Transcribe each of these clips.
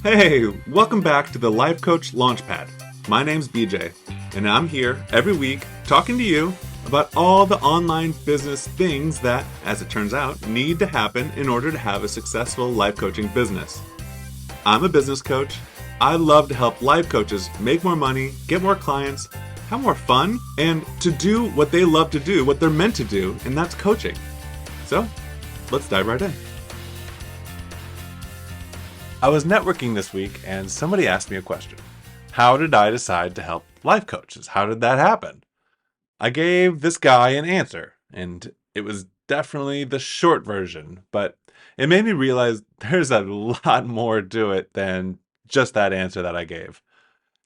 Hey, welcome back to the Life Coach Launchpad. My name's BJ, and I'm here every week talking to you about all the online business things that, as it turns out, need to happen in order to have a successful life coaching business. I'm a business coach. I love to help life coaches make more money, get more clients, have more fun, and to do what they love to do, what they're meant to do, and that's coaching. So, let's dive right in. I was networking this week and somebody asked me a question. How did I decide to help life coaches? How did that happen? I gave this guy an answer, and it was definitely the short version, but it made me realize there's a lot more to it than just that answer that I gave.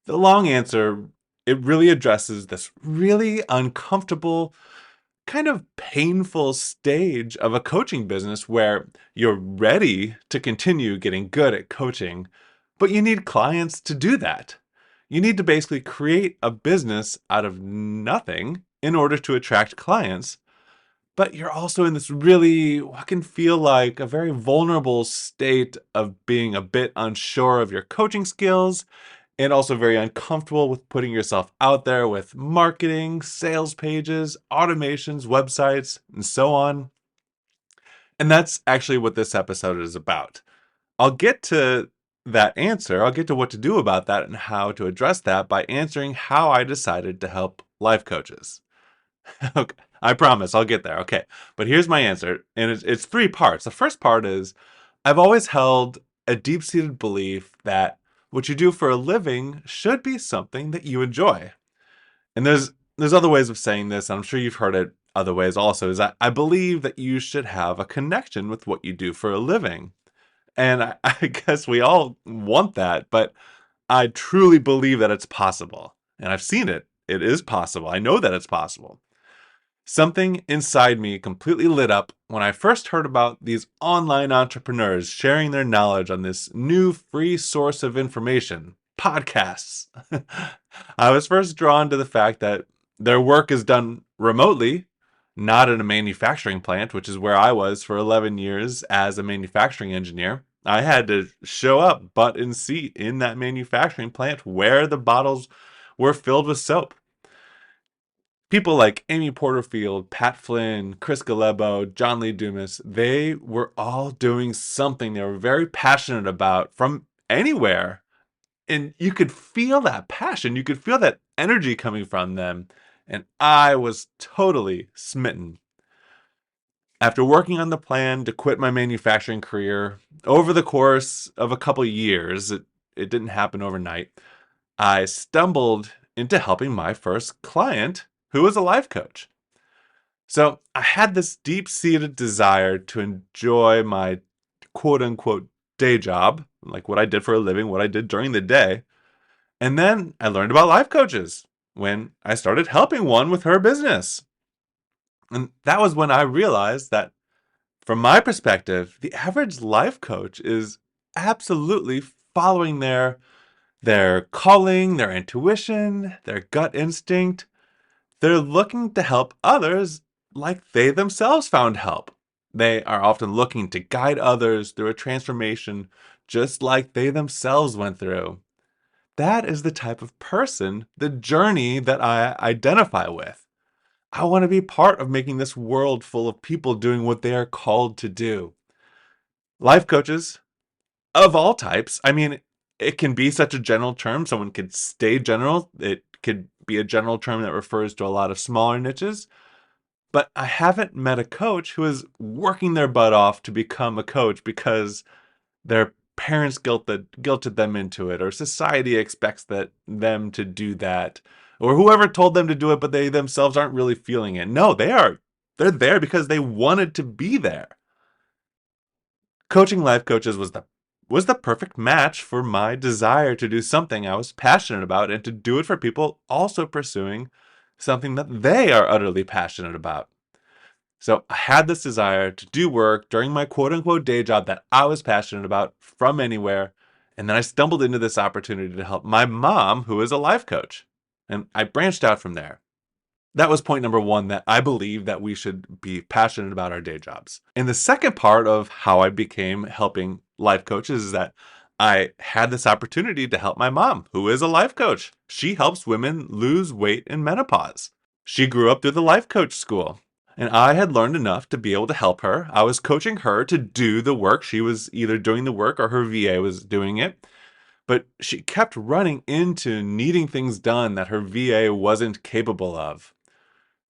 The long answer, it really addresses this really uncomfortable, kind of painful stage of a coaching business where you're ready to continue getting good at coaching, but you need clients to do that. You need to basically create a business out of nothing in order to attract clients, but you're also in this really, what can feel like a very vulnerable state of being a bit unsure of your coaching skills and also very uncomfortable with putting yourself out there with marketing, sales pages, automations, websites, and so on. And that's actually what this episode is about. I'll get to that answer. I'll get to what to do about that and how to address that by answering how I decided to help life coaches. Okay, I promise I'll get there. Okay, but here's my answer, and it's three parts. The first part is I've always held a deep-seated belief that what you do for a living should be something that you enjoy. And there's other ways of saying this, and I'm sure you've heard it other ways also, is that I believe that you should have a connection with what you do for a living. And I guess we all want that, but I truly believe that it's possible. And I've seen it. It is possible. I know that it's possible. Something inside me completely lit up when I first heard about these online entrepreneurs sharing their knowledge on this new free source of information, podcasts. I was first drawn to the fact that their work is done remotely, not in a manufacturing plant, which is where I was for 11 years as a manufacturing engineer. I had to show up butt in seat in that manufacturing plant where the bottles were filled with soap. People like Amy Porterfield, Pat Flynn, Chris Galebo, John Lee Dumas, they were all doing something they were very passionate about from anywhere. And you could feel that passion. You could feel that energy coming from them. And I was totally smitten. After working on the plan to quit my manufacturing career over the course of a couple years, it didn't happen overnight, I stumbled into helping my first client, who was a life coach. So I had this deep-seated desire to enjoy my quote-unquote day job, like what I did for a living, what I did during the day. And then I learned about life coaches when I started helping one with her business. And that was when I realized that, from my perspective, the average life coach is absolutely following their calling, their intuition, their gut instinct. They're looking to help others like they themselves found help. They are often looking to guide others through a transformation just like they themselves went through. That is the type of person, the journey that I identify with. I want to be part of making this world full of people doing what they are called to do. Life coaches of all types. I mean, it can be such a general term. Someone could stay general. It could be a general term that refers to a lot of smaller niches. But I haven't met a coach who is working their butt off to become a coach because their parents guilted them into it, or society expects them to do that, or whoever told them to do it, but they themselves aren't really feeling it. No, they're there because they wanted to be there. Coaching life coaches was the perfect match for my desire to do something I was passionate about and to do it for people also pursuing something that they are utterly passionate about. So I had this desire to do work during my quote unquote day job that I was passionate about from anywhere. And then I stumbled into this opportunity to help my mom, who is a life coach. And I branched out from there. That was point number one, that I believe that we should be passionate about our day jobs. And the second part of how I became helping life coaches is that I had this opportunity to help my mom, who is a life coach. She helps women lose weight in menopause. She grew up through the life coach school, and I had learned enough to be able to help her. I was coaching her to do the work. She was either doing the work or her VA was doing it. But she kept running into needing things done that her VA wasn't capable of.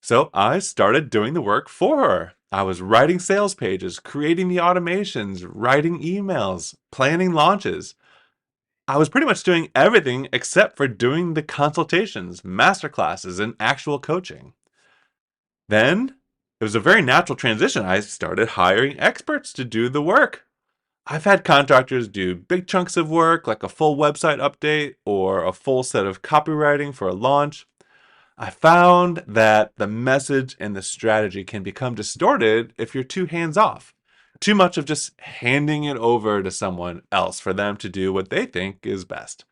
So I started doing the work for her. I was writing sales pages, creating the automations, writing emails, planning launches. I was pretty much doing everything except for doing the consultations, masterclasses, and actual coaching. Then it was a very natural transition. I started hiring experts to do the work. I've had contractors do big chunks of work, like a full website update or a full set of copywriting for a launch. I found that the message and the strategy can become distorted if you're too hands off. Too much of just handing it over to someone else for them to do what they think is best.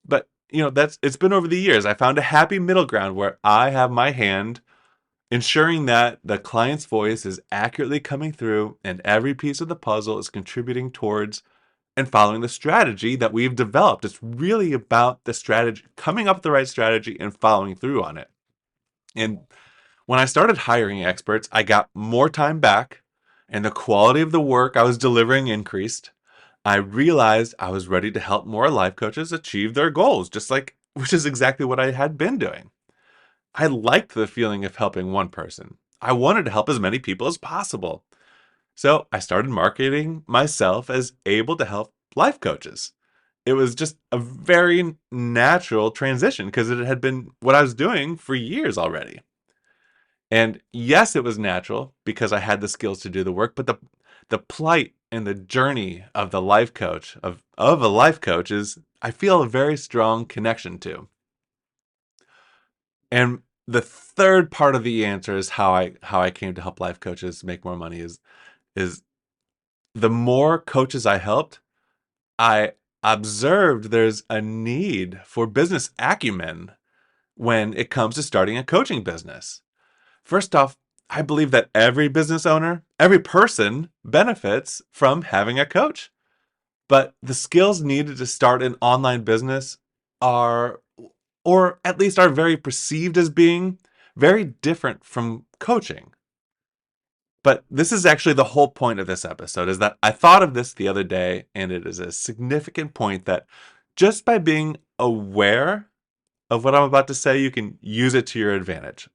But, it's been over the years. I found a happy middle ground where I have my hand ensuring that the client's voice is accurately coming through and every piece of the puzzle is contributing towards and following the strategy that we've developed. It's really about the strategy, coming up with the right strategy and following through on it. And when I started hiring experts, I got more time back and the quality of the work I was delivering increased. I realized I was ready to help more life coaches achieve their goals, which is exactly what I had been doing. I liked the feeling of helping one person. I wanted to help as many people as possible. So I started marketing myself as able to help life coaches. It was just a very natural transition because it had been what I was doing for years already. And yes, it was natural because I had the skills to do the work, but the plight and the journey of the life coach of a life coach is I feel a very strong connection to. And the third part of the answer is how I came to help life coaches make more money is the more coaches I helped, I observed there's a need for business acumen when it comes to starting a coaching business. First off, I believe that every business owner, every person benefits from having a coach. But the skills needed to start an online business are, or at least are very perceived as being, very different from coaching. But this is actually the whole point of this episode is that I thought of this the other day, and it is a significant point that just by being aware of what I'm about to say, you can use it to your advantage.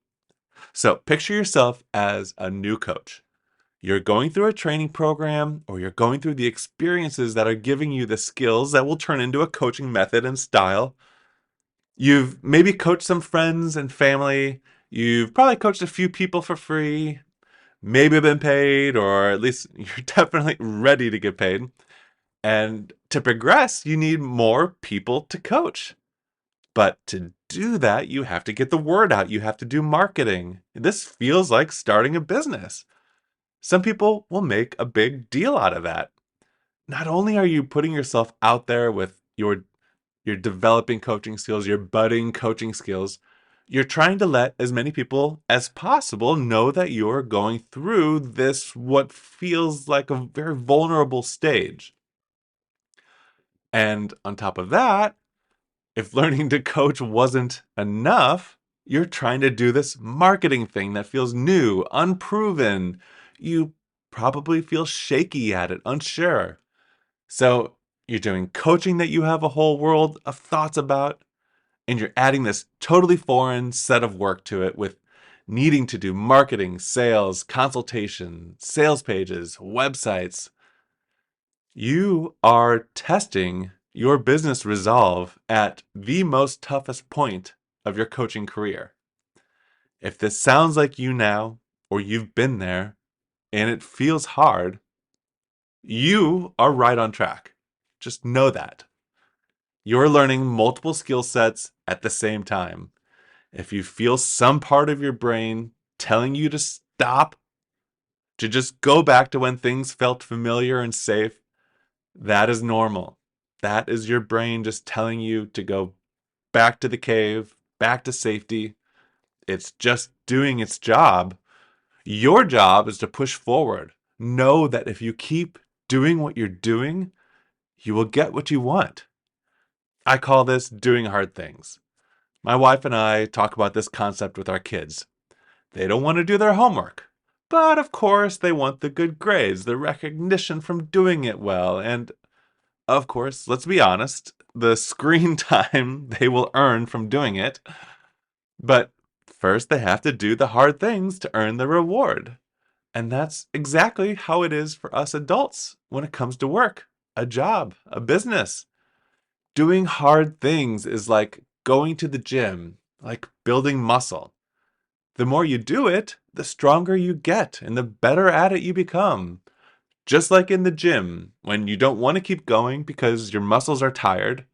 So picture yourself as a new coach. You're going through a training program or you're going through the experiences that are giving you the skills that will turn into a coaching method and style. You've maybe coached some friends and family. You've probably coached a few people for free, maybe been paid, or at least you're definitely ready to get paid. And to progress, you need more people to coach. But to do that, you have to get the word out. You have to do marketing. This feels like starting a business. Some people will make a big deal out of that. Not only are you putting yourself out there with your developing coaching skills, your budding coaching skills, you're trying to let as many people as possible know that you're going through this, what feels like a very vulnerable stage. And on top of that, if learning to coach wasn't enough, you're trying to do this marketing thing that feels new, unproven. You probably feel shaky at it, unsure. So you're doing coaching that you have a whole world of thoughts about, and you're adding this totally foreign set of work to it with needing to do marketing, sales, consultation, sales pages, websites. You are testing your business resolve at the most toughest point of your coaching career. If this sounds like you now, or you've been there, and it feels hard, you are right on track. Just know that. You're learning multiple skill sets at the same time. If you feel some part of your brain telling you to stop, to just go back to when things felt familiar and safe, that is normal. That is your brain just telling you to go back to the cave, back to safety. It's just doing its job. Your job is to push forward. Know that if you keep doing what you're doing, you will get what you want. I call this doing hard things. My wife and I talk about this concept with our kids. They don't want to do their homework, but of course they want the good grades, the recognition from doing it well, and of course, let's be honest, the screen time they will earn from doing it. But first, they have to do the hard things to earn the reward. And that's exactly how it is for us adults when it comes to work, a job, a business. Doing hard things is like going to the gym, like building muscle. The more you do it, the stronger you get and the better at it you become. Just like in the gym, when you don't want to keep going because your muscles are tired,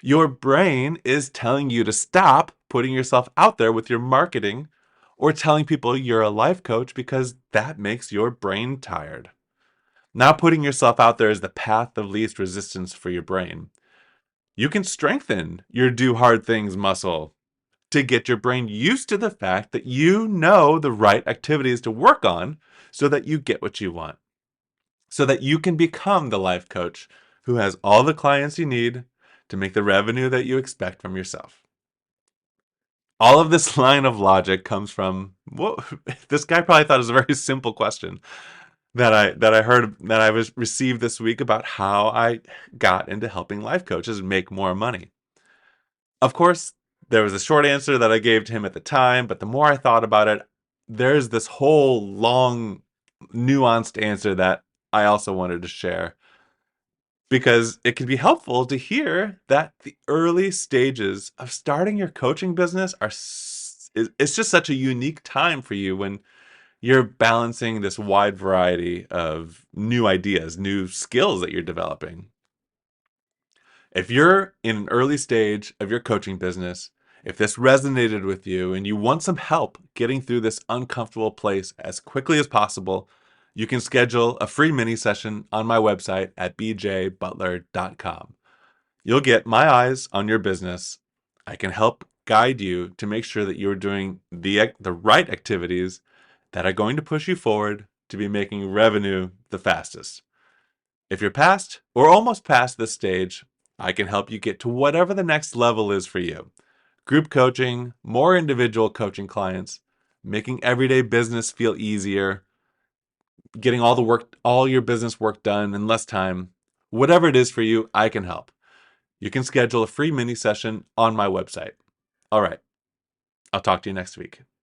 your brain is telling you to stop putting yourself out there with your marketing or telling people you're a life coach because that makes your brain tired. Now, putting yourself out there is the path of least resistance for your brain. You can strengthen your do hard things muscle to get your brain used to the fact that you know the right activities to work on so that you get what you want, so that you can become the life coach who has all the clients you need to make the revenue that you expect from yourself. All of this line of logic comes from what this guy probably thought it was a very simple question that I heard that I was received this week about how I got into helping life coaches make more money. Of course, there was a short answer that I gave to him at the time, but the more I thought about it, there's this whole long, nuanced answer that I also wanted to share because it can be helpful to hear that the early stages of starting your coaching business it's just such a unique time for you when you're balancing this wide variety of new ideas, new skills that you're developing. If you're in an early stage of your coaching business, if this resonated with you and you want some help getting through this uncomfortable place as quickly as possible, you can schedule a free mini session on my website at bjbutler.com. You'll get my eyes on your business. I can help guide you to make sure that you're doing the right activities that are going to push you forward to be making revenue the fastest. If you're past or almost past this stage, I can help you get to whatever the next level is for you. Group coaching, more individual coaching clients, making everyday business feel easier, getting all your business work done in less time. Whatever it is for you, I can help. You can schedule a free mini session on my website. All right. I'll talk to you next week.